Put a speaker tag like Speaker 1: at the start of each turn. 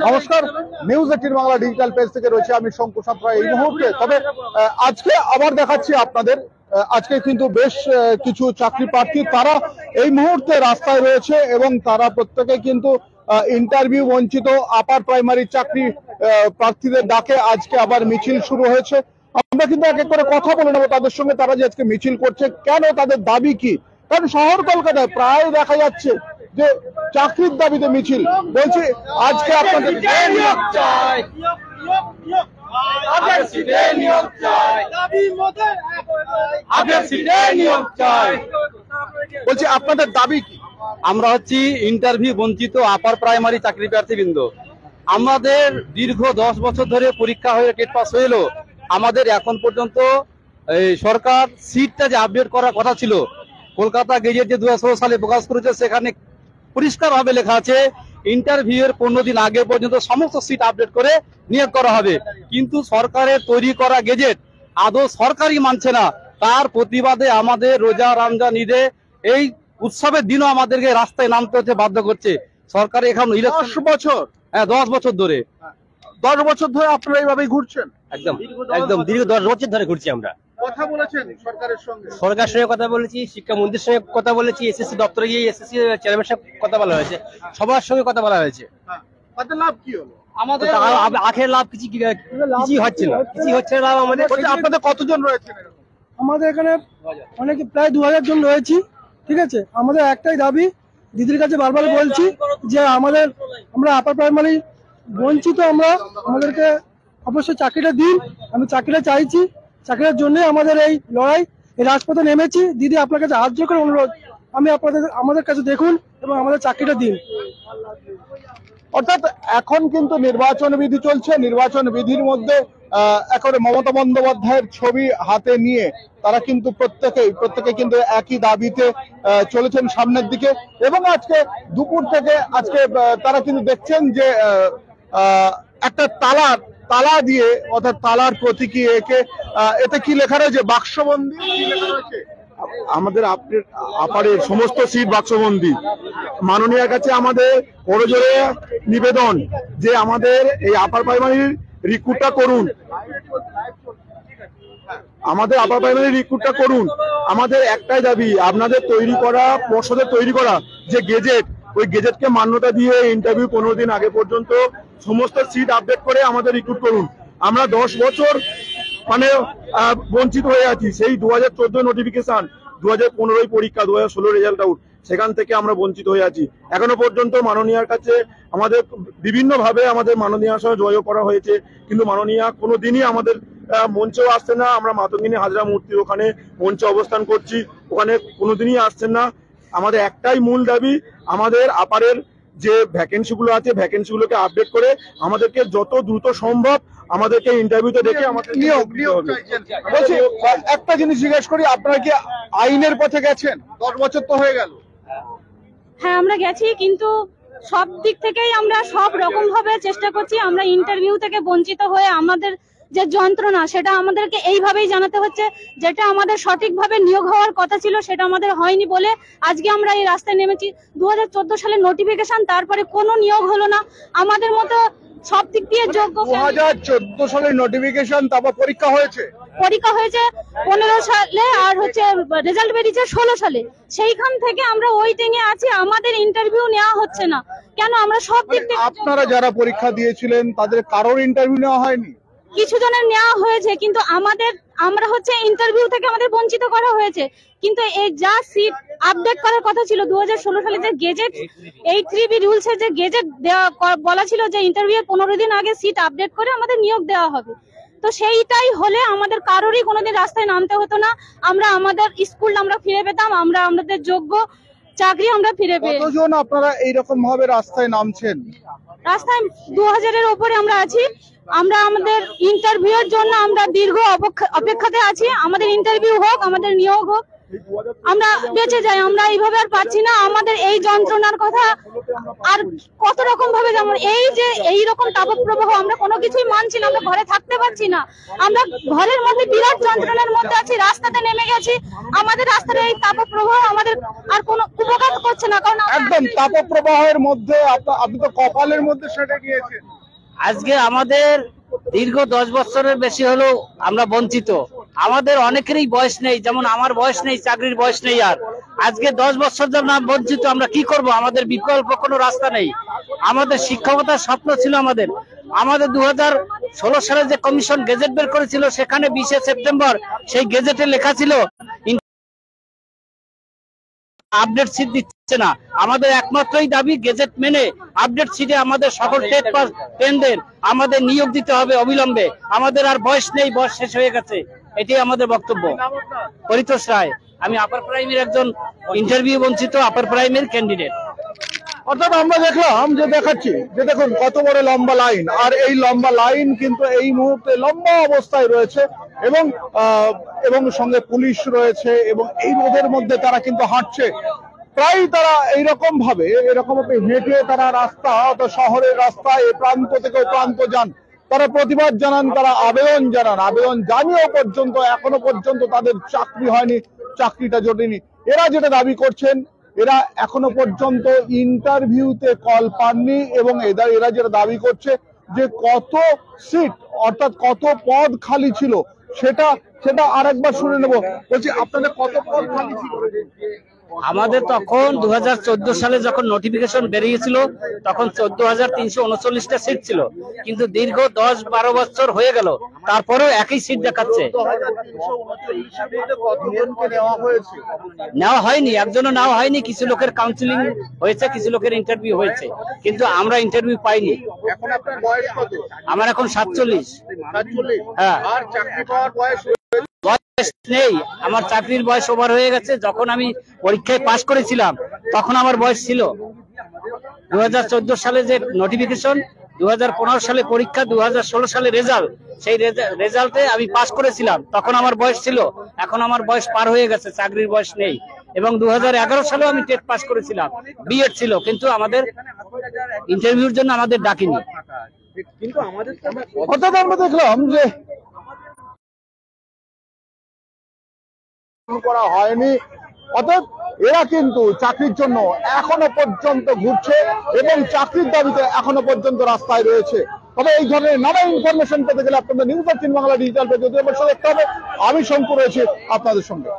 Speaker 1: নমস্কার, news 18 Bangla digital page থেকে রয়েছে আমি শঙ্কু সাঁতরা এই মুহূর্তে। তবে আজকে আবার দেখাচ্ছি আপনাদের, আজকে কিন্তু বেশ কিছু চাকরি প্রার্থী তারা এই মুহূর্তে রাস্তায় রয়েছে এবং তারা প্রত্যেকে কিন্তু ইন্টারভিউ বঞ্চিত আপার প্রাইমারি চাকরি প্রার্থীদের ডাকে আজকে আবার মিছিল শুরু হয়েছে। আমরা কিন্তু এক এক করে কথা বলে নেবো তাদের সঙ্গে, তারা যে আজকে মিছিল করছে, কেন, তাদের দাবি কি। কারণ শহর কলকাতায় প্রায় দেখা যাচ্ছে যে চাকরির দাবিতে মিছিল। বলছি আজকে আপনাদের বলছি আপনাদের দাবি কি?
Speaker 2: আমরা হচ্ছি ইন্টারভিউ বঞ্চিত আপার প্রাইমারি চাকরি প্রার্থীবৃন্দ। আমাদের দীর্ঘ 10 বছর ধরে পরীক্ষা হয়ে টেট পাস হইলো, আমাদের এখন পর্যন্ত এই সরকার সিটটা যে আপডেট করার কথা ছিল, কলকাতা গেজেট যে 2016 সালে প্রকাশ করেছে সেখানে পরিষ্কারভাবে লেখা আছে ইন্টারভিউ এর 15 দিন আগে পর্যন্ত সমস্ত সিট আপডেট করে নিয়োগ করা হবে। কিন্তু সরকারের তৈরি করা গেজেট আদৌ সরকারই মানছে না। তার প্রতিবাদে আমাদের রোজা রমজান ঈদে এই উৎসবের দিনও আমাদেরকে রাস্তায় নামতে হচ্ছে, বাধ্য করছে সরকার। এখন
Speaker 1: 10 বছর,
Speaker 2: হ্যাঁ 10 বছর ধরে,
Speaker 1: 10 বছর ধরে আপনারা এইভাবেই ঘুরছেন?
Speaker 2: একদম একদম দীর্ঘ 10 বছর ধরে ঘুরছি আমরা।
Speaker 1: কথা বলেছেন সরকারের সঙ্গে?
Speaker 2: সরকারের সঙ্গে কথা বলেছি, শিক্ষামন্ত্রীর সঙ্গে কথা বলেছি, এসএসসি দপ্তরে গিয়ে এসএসসি চেয়ারম্যানের সঙ্গে কথা বলা হয়েছে, সবার সঙ্গে কথা বলা হয়েছে।
Speaker 1: তাতে লাভ কি হলো?
Speaker 2: আমাদের আখের লাভ কিছুই হচ্ছে না, কিছুই হচ্ছে না লাভ আমাদের।
Speaker 1: আপনাদের কতজন রয়েছেন?
Speaker 3: আমাদের এখানে অনেকে প্রায় 2000 জন রয়েছি। ঠিক আছে, আমাদের একটাই দাবি, দিদির কাছে বারবার বলছি যে আমরা আপার প্রাইমারি বঞ্চিত, আমাদেরকে অবশ্যই চাকরিটা দিন। আমি চাকরিটা চাইছি, চাকরির জন্য আমাদের এই লড়াই, এই রাজপথে নেমেছি। দিদি আপনার কাছে হাত জোড় করে অনুরোধ, আমাদের কাছে দেখুন এবং আমাদের চাকরিটা দিন।
Speaker 1: অর্থাৎ এখন কিন্তু নির্বাচন বিধি চলছে, নির্বাচন বিধির মধ্যে একেবারে মমতা বন্দ্যোপাধ্যায়ের ছবি হাতে নিয়ে তারা কিন্তু প্রত্যেকে কিন্তু একই দাবিতে চলেছেন সামনের দিকে। এবং আজকে দুপুর থেকে আজকে তারা কিন্তু দেখছেন যে একটা তালা দিয়ে, অর্থাৎ তালার প্রতীকী একে, এতে কি লেখা রয়েছে? বাক্সবন্দি লেখা রয়েছে।
Speaker 4: আমাদের আপারের সমস্ত সিট বাক্সবন্দি। মাননীয়ার কাছে আমাদের করজোরে নিবেদন যে আমাদের এই আপার প্রাইমারির রিক্রুটটা করুন, আমাদের আপার প্রাইমারি রিক্রুটটা করুন। আমাদের একটাই দাবি, আপনাদের তৈরি করা, পর্ষদের তৈরি করা যে গেজেট, ওই গেজেটকে মান্যতা দিয়ে ইন্টারভিউ 15 দিন আগে পর্যন্ত সমস্ত সিট আপডেট করে আমাদের রিক্রুট করুন। আমরা 10 বছর মানে বঞ্চিত হয়ে আছি। সেই 2014 নোটিফিকেশন, 2015 পরীক্ষা, 2016 রেজাল্ট আউট, সেখান থেকে আমরা বঞ্চিত হয়ে আছি। এখনো পর্যন্ত মাননীয়ার কাছে আমাদের বিভিন্ন ভাবে আমাদের মাননীয়ার সঙ্গে যোগাযোগ করা হয়েছে, কিন্তু মাননীয়া কোনোদিনই আমাদের মঞ্চেও আসছে না। আমরা মাতঙ্গিনী হাজরা মূর্তির ওখানে মঞ্চে অবস্থান করছি, ওখানে কোনোদিনই আসছেন না। আমাদের একটাই মূল দাবি, আমাদের আপারের যে ভ্যাকেন্সিগুলো আছে, ভ্যাকেন্সিগুলোকে আপডেট করে আমাদেরকে যত দ্রুত সম্ভব আমাদেরকে ইন্টারভিউতে ডেকে আমাদের নিয়োগ।
Speaker 1: বলছি একটা জিনিস জিজ্ঞেস করি, আপনারা কি আইনের পথে গেছেন? 10 বছর তো হয়ে গেল।
Speaker 5: হ্যাঁ আমরা গেছি, কিন্তু সব দিক থেকেই আমরা সব রকম ভাবে চেষ্টা করছি। আমরা ইন্টারভিউ থেকে বঞ্চিত হয়ে আমাদের যে যন্ত্রণা, সেটা আমাদেরকে এইভাবেই জানাতে হচ্ছে, যেটা আমাদের সঠিকভাবে নিয়োগ হওয়ার কথা ছিল সেটা আমাদের হয়নি বলে আজকে আমরা এই রাস্তায় নেমেছি। 2014 সালের নোটিফিকেশন, তারপরে কোনো নিয়োগ হলো না। আমাদের মতো সব দিক দিয়ে যোগ্য
Speaker 1: 2014 সালের নোটিফিকেশন, তারপর পরীক্ষা হয়েছে
Speaker 5: 15 সালে, আর রেজাল্ট বেরিয়েছে 16 সালে। সেইখান থেকে আমরা ওয়েটিংয়ে আছি, আমাদের ইন্টারভিউ নেওয়া হচ্ছে না কেন? আমরা সব দিক থেকে,
Speaker 1: আপনারা যারা পরীক্ষা দিয়েছিলেন তাদের কারোর ইন্টারভিউ নেওয়া হয়নি?
Speaker 5: কিছু জনের নেওয়া হয়েছে, কিন্তু আমরা ইন্টারভিউ থেকে আমাদের বঞ্চিত করা হয়েছে। কিন্তু এই যা সিট আপডেট করার কথা ছিল 2016 সালে, যে গেজেট 83B রুলসে যে গেজেট বলা ছিল যে ইন্টারভিউ 15 দিন আগে সিট আপডেট করে আমাদের নিয়োগ দেওয়া হবে, তো সেইটাই হলে আমাদের কারোরই কোনোদিন রাস্তায় নামতে হতো না। আমরা আমাদের স্কুল আমরা ফিরে পেতাম, আমরা আমাদের যোগ্য চাকরি আমরা ফিরে পেতাম।
Speaker 1: কতজন আপনারা এইরকম ভাবে রাস্তায় নামছেন?
Speaker 5: রাস্তায় 2000-এর উপরে আমরা আছি। আমরা আমাদের ইন্টারভিউর জন্য আমরা দীর্ঘ অপেক্ষাতে আছি। আমাদের ইন্টারভিউ হোক, আমাদের নিয়োগ হোক, আমরা বেঁচে যাই। আমরা এইভাবে আর পাচ্ছি না। আমাদের এই যন্ত্রণার কথা আর কত রকম ভাবে, যেমন এই যে এইরকম তাপপ্রবাহ, আমরা কোনো কিছুই মানছি না, আমরা ঘরে থাকতে পারছি না। আমরা ঘরের মধ্যে বিরাট যন্ত্রণার মধ্যে আছি, রাস্তাতে নেমে গেছি। আমাদের রাস্তার এই তাপপ্রবাহ আমাদের আর কোনো উপকার করছে না, কারণ
Speaker 1: একদম তাপপ্রবাহের মধ্যে আপনি তো কপালের মধ্যে সেটা নিয়েছেন।
Speaker 6: আজকে আমাদের দীর্ঘ 10 বছরের বেশি হলো আমরা বঞ্চিত। আমাদের অনেকেরই বয়স নেই, যেমন আমার বয়স নেই, চাকরির বয়স নেই। আর আজকে 10 বছর যখন বঞ্চিত, আমরা কি করব? আমাদের বিকল্প কোনো রাস্তা নেই। আমাদের শিক্ষকতার স্বপ্ন ছিল। আমাদের 2016 সালে যে কমিশন গেজেট বের করেছিল, সেখানে 20শে সেপ্টেম্বর সেই গেজেটে লেখা ছিল আপডেট সিট দিচ্ছে না। আমাদের একমাত্রই দাবি গেজেট মেনে আপডেট সিটে আমাদের সকল টেট পাস পেনদের আমাদের নিয়োগ দিতে হবে অবিলম্বে। আমাদের আর বয়স নেই, বয়স শেষ হয়ে গেছে। এটাই আমাদের বক্তব্য। পরিতোষ রায়, আমি আপার প্রাইমারির একজন ইন্টারভিউ বঞ্চিত আপার প্রাইমারি ক্যান্ডিডেট।
Speaker 1: অর্থাৎ আমরা দেখলাম যে দেখাচ্ছি যে দেখুন কত বড় লম্বা লাইন, আর এই লম্বা লাইন কিন্তু এই মুহূর্তে লম্বা অবস্থায় রয়েছে এবং সঙ্গে পুলিশ রয়েছে এবং এই রোদের মধ্যে তারা কিন্তু হাঁটছে। প্রায় তারা এরকম ভাবে হেঁটে তারা রাস্তা, শহরের রাস্তা এ প্রান্ত থেকে ও প্রান্ত যান। তারা প্রতিবাদ জানান, তারা আবেদন জানিয়েও পর্যন্ত এখনো পর্যন্ত তাদের চাকরি হয়নি, চাকরিটা জোটেনি। এরা যেটা দাবি করছেন, এরা এখনো পর্যন্ত ইন্টারভিউতে কল পাননি এবং এরা যেটা দাবি করছে যে কত সিট অর্থাৎ কত পদ খালি ছিল সেটা আরেকবার শুনে নেব। বলছি আপনাদের কত পদ খালি ছিল?
Speaker 6: আমাদের তখন 2014 সালে যখন নোটিফিকেশন বেরিয়েছিল তখন 14,339টা সিট ছিল, কিন্তু দীর্ঘ 10-12 বছর হয়ে গেল, তারপরেও একই সিট দেখাচ্ছে। নেওয়া হয়নি, একজনও নেওয়া হয়নি। কিছু লোকের কাউন্সিলিং হয়েছে, কিছু লোকের ইন্টারভিউ হয়েছে, কিন্তু আমরা ইন্টারভিউ পাইনি।
Speaker 1: এখন আপনার বয়স কত?
Speaker 6: আমার এখন 47।
Speaker 1: হ্যাঁ, আর চাকরি পাওয়ার বয়স
Speaker 6: নেই, আমার চাকরির বয়স ওভার হয়ে গেছে। যখন আমি পরীক্ষায় পাশ করেছিলাম তখন আমার বয়স ছিল 2014 সালে যে নোটিফিকেশন, 2015 সালে পরীক্ষা, 2016 সালে রেজাল্ট। সেই রেজাল্টে আমি পাশ করেছিলাম, তখন আমার বয়স ছিল। এখন আমার বয়স পার হয়ে গেছে, চাকরির বয়স নেই। এবং 2011 সালেও আমি টেট পাস করেছিলাম, বিএড ছিল, কিন্তু আমাদের ইন্টারভিউর জন্য আমাদের ডাকিনি।
Speaker 1: কিন্তু আমাদের অর্থাৎ আমরা দেখলাম যে করা হয়নি, অর্থাৎ এরা কিন্তু চাকরির জন্য এখনো পর্যন্ত ঘুরছে এবং চাকরির দাবিতে এখনো পর্যন্ত রাস্তায় রয়েছে। তবে এই ধরনের নানা ইনফরমেশন পেতে গেলে আপনাদের নিউজ 18 বাংলা ডিজিটাল পেজ দেখতে হবে। আমি শঙ্কু রয়েছি আপনাদের সঙ্গে।